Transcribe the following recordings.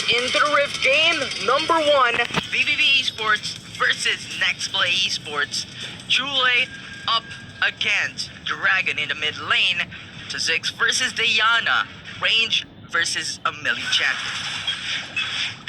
into the Rift game number 1. VVV Esports versus Nexplay Esports. Chule up against Dragon in the mid lane. To Zix versus Diana. Range versus a melee champion.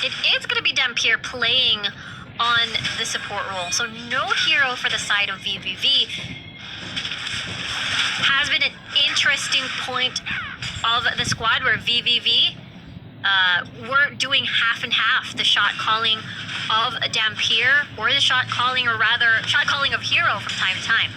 It is going to be Dampier playing on the support role, so no hero for the side of VVV. Has been an interesting point of the squad where VVV were doing half and half, the shot calling of Dampier or the shot calling, or rather shot calling of hero from time to time.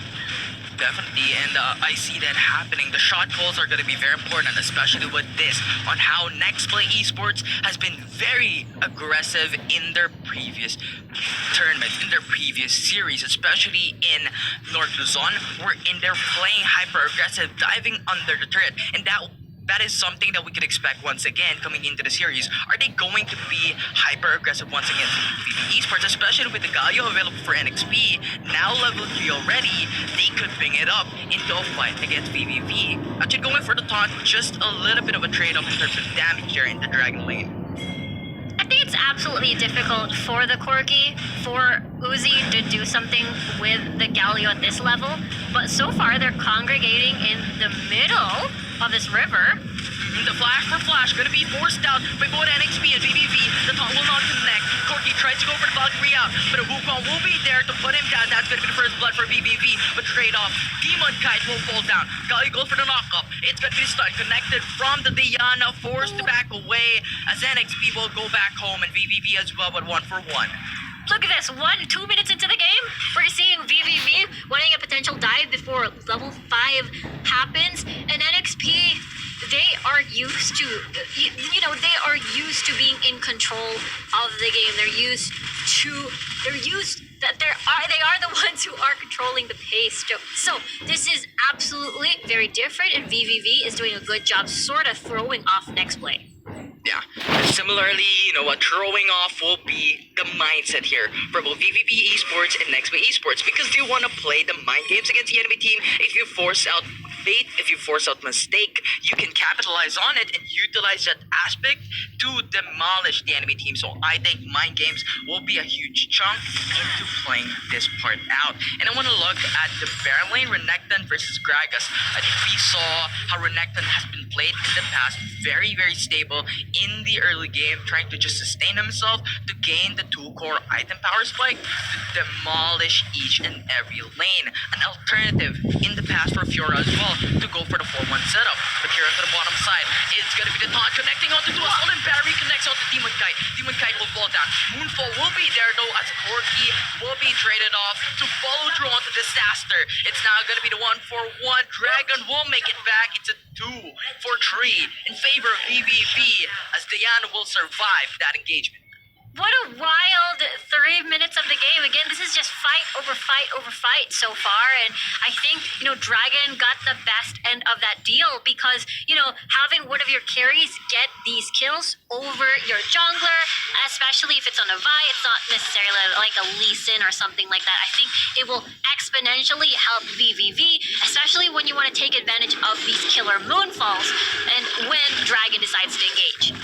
Definitely, and I see that happening. The shot calls are going to be very important, especially with this, on how Nexplay Esports has been very aggressive in their previous tournaments, in their previous series, especially in North Luzon, wherein they're playing hyper-aggressive, diving under the turret, and that is something that we could expect once again coming into the series. Are they going to be hyper-aggressive once again for Esports, especially with the Galio available for NXP, now level 3 already? They could bring it up into a fight against VVV. Actually going for the taunt, just a little bit of a trade-off in terms of damage here in the Dragon lane. I think it's absolutely difficult for the Corgi, for Uzi to do something with the Galio at this level, but so far they're congregating in the middle of this river. The flash for flash gonna be forced out by both NXP and VVV. The taunt will not connect. Corgi tries to go for the Valkyrie out, but a Wukong will be there to put him down. That's gonna be the first blood for VVV, but trade off. Demon Kite will fall down. Gali goes for the knockup. It's gonna be stun connected from the Diana, forced to back away as NXP will go back home, and VVV as well, but 1-for-1. Look at this, 2 minutes into the game, we're seeing VVV winning a potential dive before level 5 happens, and NXP, they are used to, they are used to being in control of the game. They are the ones who are controlling the pace. So this is absolutely very different, and VVV is doing a good job sort of throwing off Nexplay. Yeah, similarly, what throwing off will be the mindset here for both VVV Esports and Nexplay Esports, because they want to play the mind games against the enemy team. If you force out fate, if you force out mistake, you can capitalize on it and utilize that aspect to demolish the enemy team. So I think mind games will be a huge chunk into playing this part out. And I want to look at the Baron lane, Renekton versus Gragas. I think we saw how Renekton has been played in the past, very, very stable in the early game, trying to just sustain himself, to gain the 2-core item power spike, to demolish each and every lane. An alternative in the past for Fiora as well, to go for the 4-1 setup. But here at the bottom side, it's going to be the taunt connecting onto Dual, and Barry connects onto Demon Kite. Demon Kite will fall down. Moonfall will be there though, as Corgi will be traded off to follow through onto Disaster. It's now going to be the 1-for-1. Dragon will make it back. It's a 2-for-3 in favor of VVV, as Diana will survive that engagement. What a wild 3 minutes of the game. Again, this is just fight over fight over fight so far. And I think, Dragon got the best end of that deal because, having one of your carries get these kills over your jungler, especially if it's on a Vi, it's not necessarily like a Lee Sin or something like that. I think it will exponentially help VVV, especially when you want to take advantage of these killer moonfalls and when Dragon decides to engage.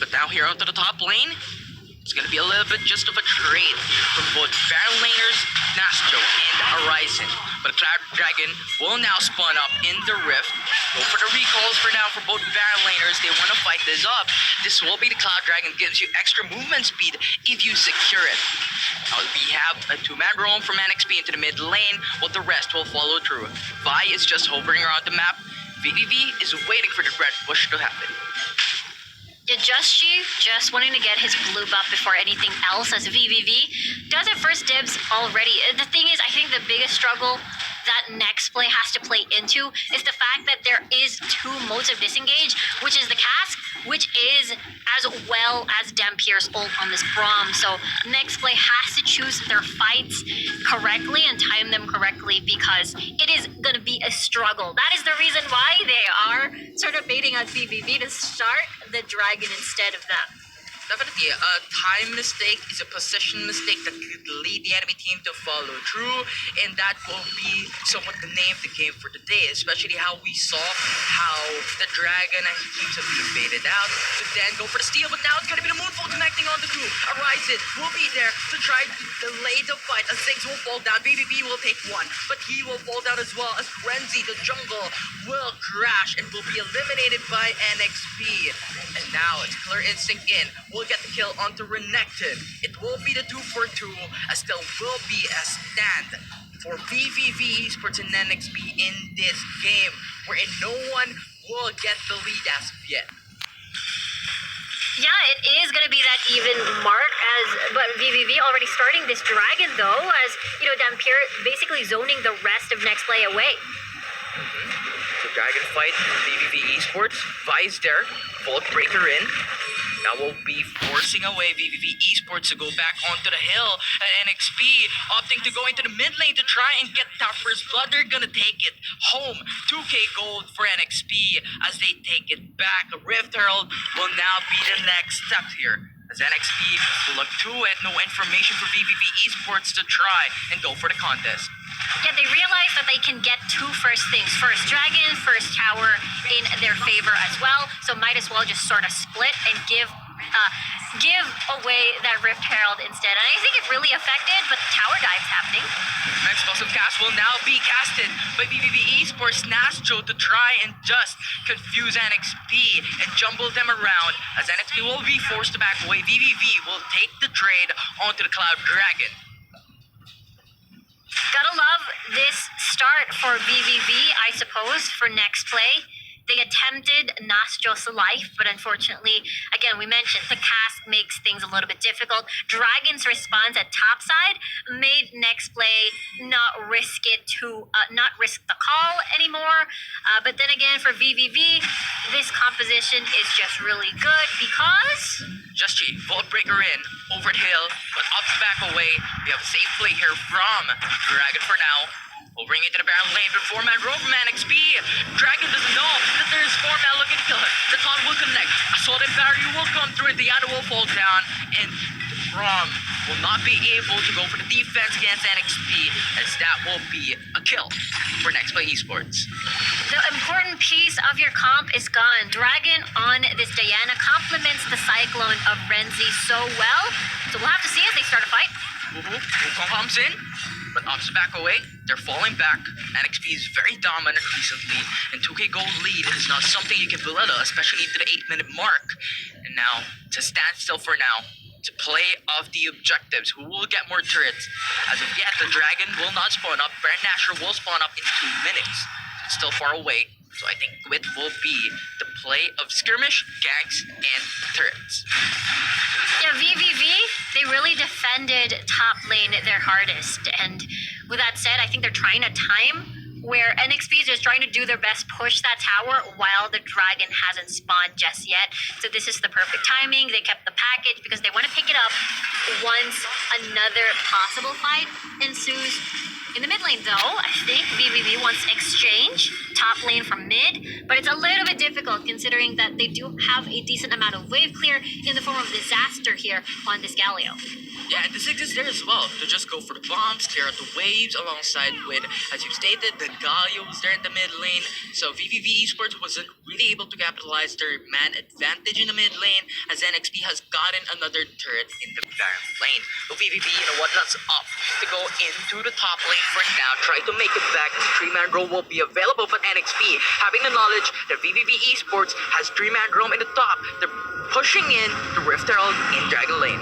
But now here onto the top lane, it's going to be a little bit just of a trade from both Baron laners, Nastro and Horizon. But Cloud Dragon will now spawn up in the Rift. Go for the recalls for now for both Baron laners. They want to fight this up. This will be the Cloud Dragon, gives you extra movement speed if you secure it. Now we have a 2-man roam from NXP into the mid lane, while the rest will follow through. Vi is just hovering around the map. VVV is waiting for the red push to happen. Yeah, just wanting to get his blue buff before anything else, as VVV does it first dibs already. The thing is, I think the biggest struggle that Nexplay has to play into is the fact that there is 2 modes of disengage, which is the cask, which is as well as Dampier's ult on this Braum. So Nexplay has to choose their fights correctly and time them correctly, because it is going to be a struggle. That is the reason why they are sort of baiting out VVV to start the Dragon instead of them. Definitely, a time mistake is a position mistake that could lead the enemy team to follow through, and that will be somewhat the name of the game for today, especially how we saw how the dragon and his teams have been baited out to then go for the steal, but now it's gonna be the Moonfall connecting on the two. Horizon will be there to try to delay the fight, as Ziggs will fall down, BBB will take one, but he will fall down as well, as Renzi, the jungle, will crash and will be eliminated by NXP. And now it's Clear Instinct in, will get the kill onto Renekton. It will be the 2-for-2, as there will be a stand for VVV Esports and NXP in this game, wherein no one will get the lead as of yet. Yeah, it is going to be that even mark, but VVV already starting this dragon though, as you know, Dampier basically zoning the rest of Nexplay away. The dragon fight, VVV Esports, Vi's there, Vault Breaker in. Now we'll be forcing away VVV Esports to go back onto the hill. And NXP opting to go into the mid lane to try and get that first blood. They're gonna take it home. 2k gold for NXP as they take it back. Rift Herald will now be the next step here, as NXP will look to it. No information for VVV Esports to try and go for the contest. Yeah, they realize that they can get two first things. First dragon, first tower in their favor as well. So might as well just sort of split and give away that Rift Herald instead. And I think it really affected, but the tower dive's happening. An explosive cast will now be casted by VVV Esports Nastro to try and just confuse NXP and jumble them around, as NXP will be forced to back away. VVV will take the trade onto the Cloud Dragon. Gotta love this start for VVV, I suppose, for Nexplay. They attempted Nostros life, but unfortunately, again, we mentioned the cast makes things a little bit difficult. Dragon's response at topside made Nexplay not risk the call anymore. But then again, for VVV, this composition is just really good because Just G, Vault Breaker in, over the hill, but up back away. We have a safe play here from Dragon for now. We'll bring it to the Baron lane, but 4-man rope from NXP. Dragon doesn't know that there's 4-man looking to kill her. The taunt will connect. Assault and barrier will come through, and Diana will fall down. And Rom will not be able to go for the defense against NXP, as that will be a kill for Nexplay Esports. the important piece of your comp is gone. Dragon on this Diana complements the Cyclone of Renzi so well. So we'll have to see as they start a fight. Wukong comes in, but opts back away. They're falling back. NXP is very dominant recently, and 2k gold lead is not something you can belittle, especially to the 8-minute mark. And now, to stand still for now, to play off the objectives, who will get more turrets. As of yet, the dragon will not spawn up. Baron Nashor will spawn up in 2 minutes. It's still far away, so I think it will be the play of skirmish, ganks, and turrets. Yeah, VVV, they really defended top lane their hardest. And with that said, I think they're trying to time where NXP is just trying to do their best, push that tower while the dragon hasn't spawned just yet. So this is the perfect timing. They kept the package because they want to pick it up once another possible fight ensues. In the mid lane, though, I think VVV wants exchange, top lane from mid, but it's a little bit difficult considering that they do have a decent amount of wave clear in the form of disaster here on this Galio. Yeah, and the Ziggs is there as well to just go for the bombs, clear out the waves alongside with, as you stated, the Galio was there in the mid lane. So VVV Esports wasn't really able to capitalize their man advantage in the mid lane, as NXP has gotten another turret in the Baron lane. But VVV, you know what, that's up to go into the top lane for now, try to make it back. The 3-man roam will be available for NXP, having the knowledge that VVV Esports has 3-man roam in the top. They're pushing in the Rift Herald in Dragon Lane.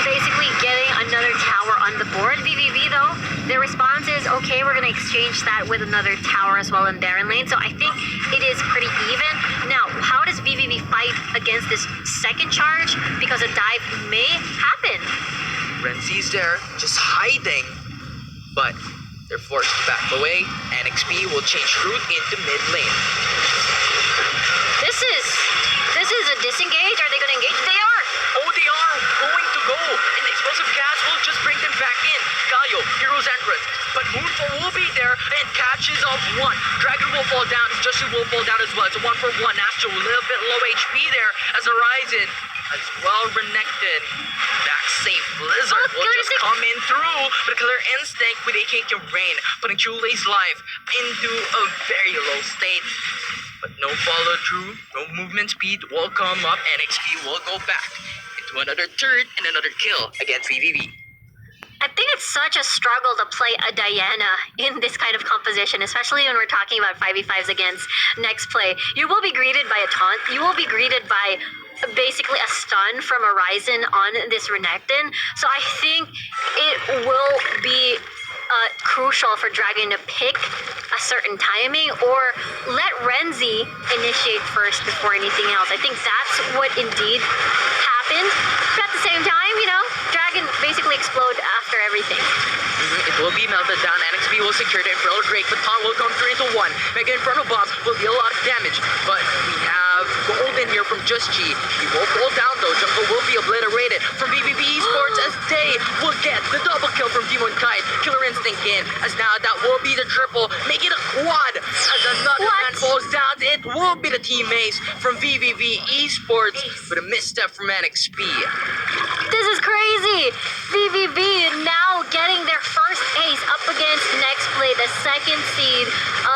Basically getting another tower on the board. VVV, though, their response is, okay, we're going to exchange that with another tower as well in Baron lane. So I think it is pretty even. Now, how does VVV fight against this second charge? Because a dive may happen. Renzi's there, just hiding, but they're forced to back away. NXP will change route into mid lane. This is a disengage. Are they going to engage? They are. Oh, they are going to go, and explosive cast will just bring them back in. Galio, Hero's Entrance, but Moonfall will be there, and Cat catches of one. Dragon will fall down. Joshi will fall down as well. It's a 1-for-1. Astro a little bit low HP there as Horizon as well renekton. Back safe. Blizzard will just come in through. But Killer Instinct with a kick of rain, putting Chulei's life into a very low state. But no follow through, no movement speed will come up. NXP will go back into another turret and another kill against VVV. I think it's such a struggle to play a Diana in this kind of composition, especially when we're talking about 5v5s against Nexplay. You will be greeted by a taunt. You will be greeted by basically a stun from Horizon on this Renekton. So I think it will be crucial for Dragon to pick a certain timing or let Renzi initiate first before anything else. I think that's what indeed happened. But at the same time, you know, Dragon basically explode after everything. It will be melted down. NXP will secure the Infernal Drake, but Taunt will come 3 into 1. Mega Infernal Bomb will deal a lot of damage, but we have gold in here from Just G. He will fall down though. Jungle will be obliterated from VVV Esports as they will get the double kill from Demon Kite. Killer Instinct in, as now that will be the triple. Make it a quad as another man falls down. It will be the team ace from VVV Esports with a misstep from NXP. This is crazy! VVV now getting their first ace up against Nexplay, the second seed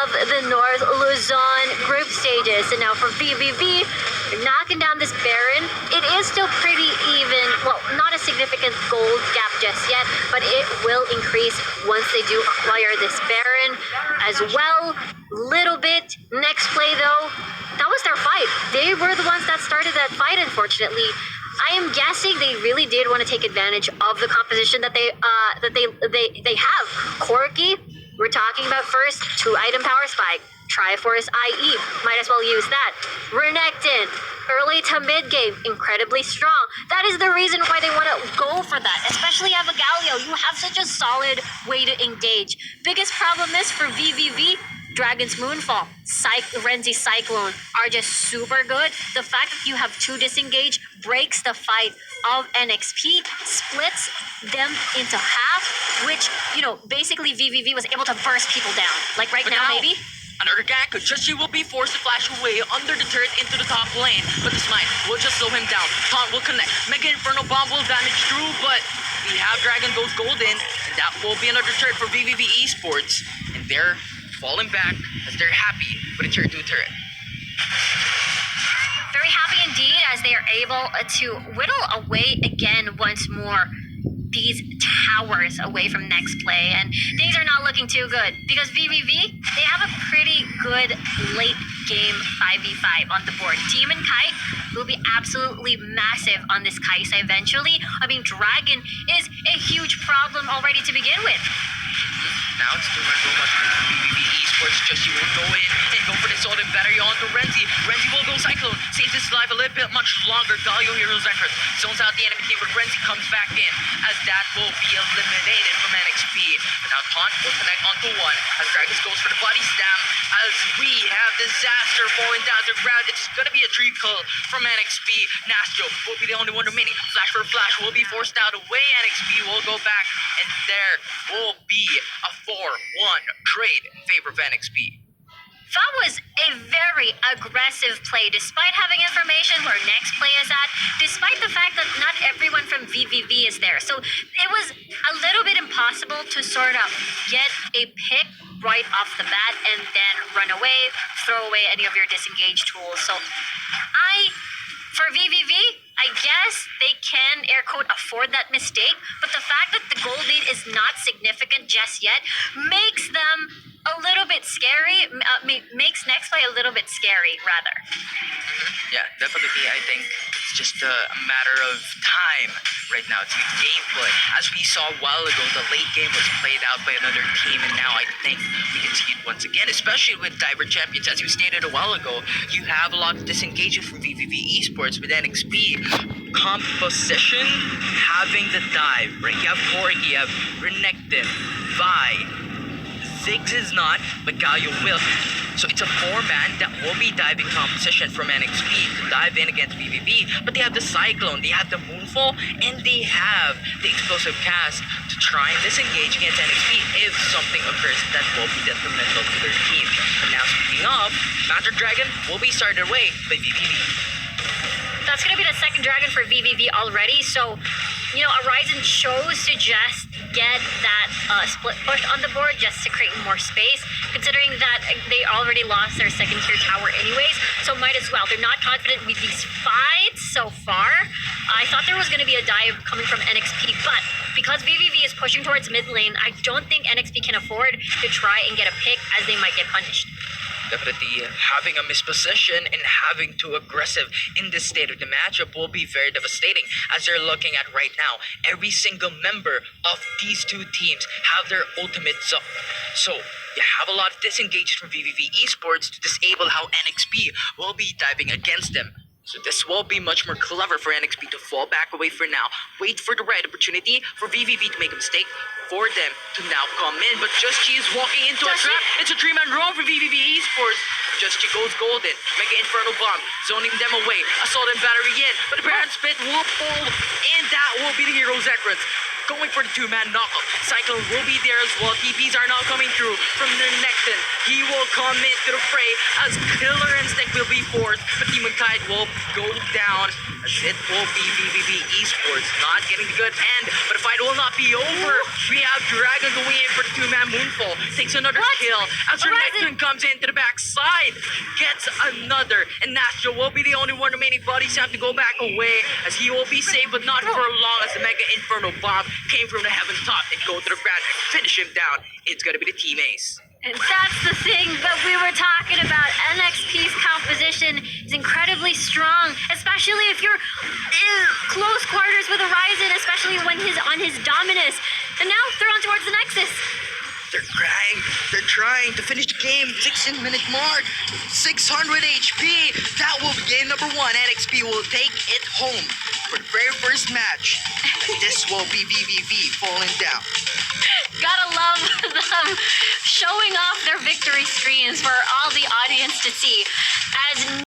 of the North Luzon group stages. And now for VVV, they're knocking down this Baron. It is still pretty even. Well, not a significant gold gap just yet, but it will increase once they do acquire this Baron as well. Little bit. Nexplay though, that was their fight. They were the ones that started that fight, unfortunately. I am guessing they really did want to take advantage of the composition that they have. Corki, we're talking about first, 2-item power spike. Triforce IE, might as well use that. Renekton, early to mid game, incredibly strong. That is the reason why they want to go for that, especially have a Galio. You have such a solid way to engage. Biggest problem is for VVV, Dragon's Moonfall, Renzi Cyclone are just super good. The fact that you have 2 disengage breaks the fight of NXP, splits them into half, which, you know, basically VVV was able to burst people down. Like right now, maybe? Another gank, Joshi will be forced to flash away under the turret into the top lane, but the smite will just slow him down. Taunt will connect. Mega Infernal Bomb will damage through, but we have Dragon goes golden, and that will be another turret for VVV Esports, and they're falling back as they're happy with a turret to a turret. Very happy indeed as they are able to whittle away again once more these towers away from Nexplay, and things are not looking too good because VVV, they have a pretty good late game 5v5 on the board. Team and Kite will be absolutely massive on this Kaisa eventually. I mean, Dragon is a huge problem already to begin with. Now it's too much for VVV Esports. Joshi will go in and go for the Golden Battery onto Renzi. Renzi will go Cyclone, saves his life a little bit much longer. Galio Heroes Entrance zones out the enemy team, but Renzi comes back in as that will be eliminated from NXP. But now Taunt will connect onto one as Dragons goes for the body slam as we have Disaster falling down to the ground. It's gonna be a 3 kill from NXP. Nastro will be the only one remaining. Flash for Flash will be forced out away. NXP will go back, and there will be a 4-1 trade in favor of NXP. That was a very aggressive play, despite having information where Nexplay is at, despite the fact that not everyone from VVV is there. So it was a little bit impossible to sort of get a pick right off the bat and then run away, throw away any of your disengage tools. So for VVV, I guess they can, air quote, afford that mistake, but the fact that the goal lead is not significant just yet makes them a little bit scary, makes Nexplay a little bit scary, rather. Yeah, definitely. I think it's just a matter of time right now. It's the gameplay. As we saw a while ago, the late game was played out by another team, and now I think we can see it once again, especially with Diver Champions. As you stated a while ago, you have a lot of disengagement from VVV Esports with NXP. Composition, having the dive, right? You have Corgi, you have Renekton, Vi. Ziggs is not, but Galio will. So it's a 4-man that will be diving composition from NXP to dive in against VVV. But they have the Cyclone, they have the Moonfall, and they have the Explosive Cast to try and disengage against NXP if something occurs that will be detrimental to their team. And now speaking of, Magic Dragon will be started away by VVV. That's going to be the second dragon for VVV already. So, Horizon chose to just get that split push on the board just to create more space, considering that they already lost their second tier tower anyways. So might as well. They're not confident with these fights so far. I thought there was going to be a dive coming from NXP, but because VVV is pushing towards mid lane, I don't think NXP can afford to try and get a pick, as they might get punished. Definitely having a misposition and having too aggressive in this state of the matchup will be very devastating. As you're looking at right now, every single member of these two teams have their ultimates up. So you have a lot of disengagement from VVV Esports to disable how NXP will be diving against them. So this will be much more clever for NXP to fall back away for now, wait for the right opportunity for VVV to make a mistake, for them to now come in. But Just Chi is walking into a trap. It's a 3-man roam for VVV Esports. Just Chi goes golden. Mega Inferno Bomb, zoning them away. Assault and battery in, but the Baron Spit will fall, and that will be the hero's entrance. Going for the 2-man knockup. Cyclone will be there as well. TPs are now coming through from their Nexton. He will come into the fray as Killer Instinct will be forced, but Demon Tide will go down as it will be VVV Esports not getting the good end, but the fight will not be over. We have Dragon going in for the 2-man Moonfall. Takes another kill as her Nexton comes into the backside. Gets another, and Nastro will be the only one remaining. Buddy Sam to go back away as he will be safe, but not for long as the Mega Inferno Bomb came from the heaven top and go to the ground, finish him down. It's gonna be the team ace. And that's the thing that we were talking about. NXP's composition is incredibly strong, especially if you're in close quarters with Horizon, especially when he's on his Dominus. And now they're on towards the Nexus. They're trying to finish the game. 16-minute mark. 600 HP. That will be game number 1. NXP will take it home for the very first match. And this will be VVV falling down. Gotta love them showing off their victory screens for all the audience to see. As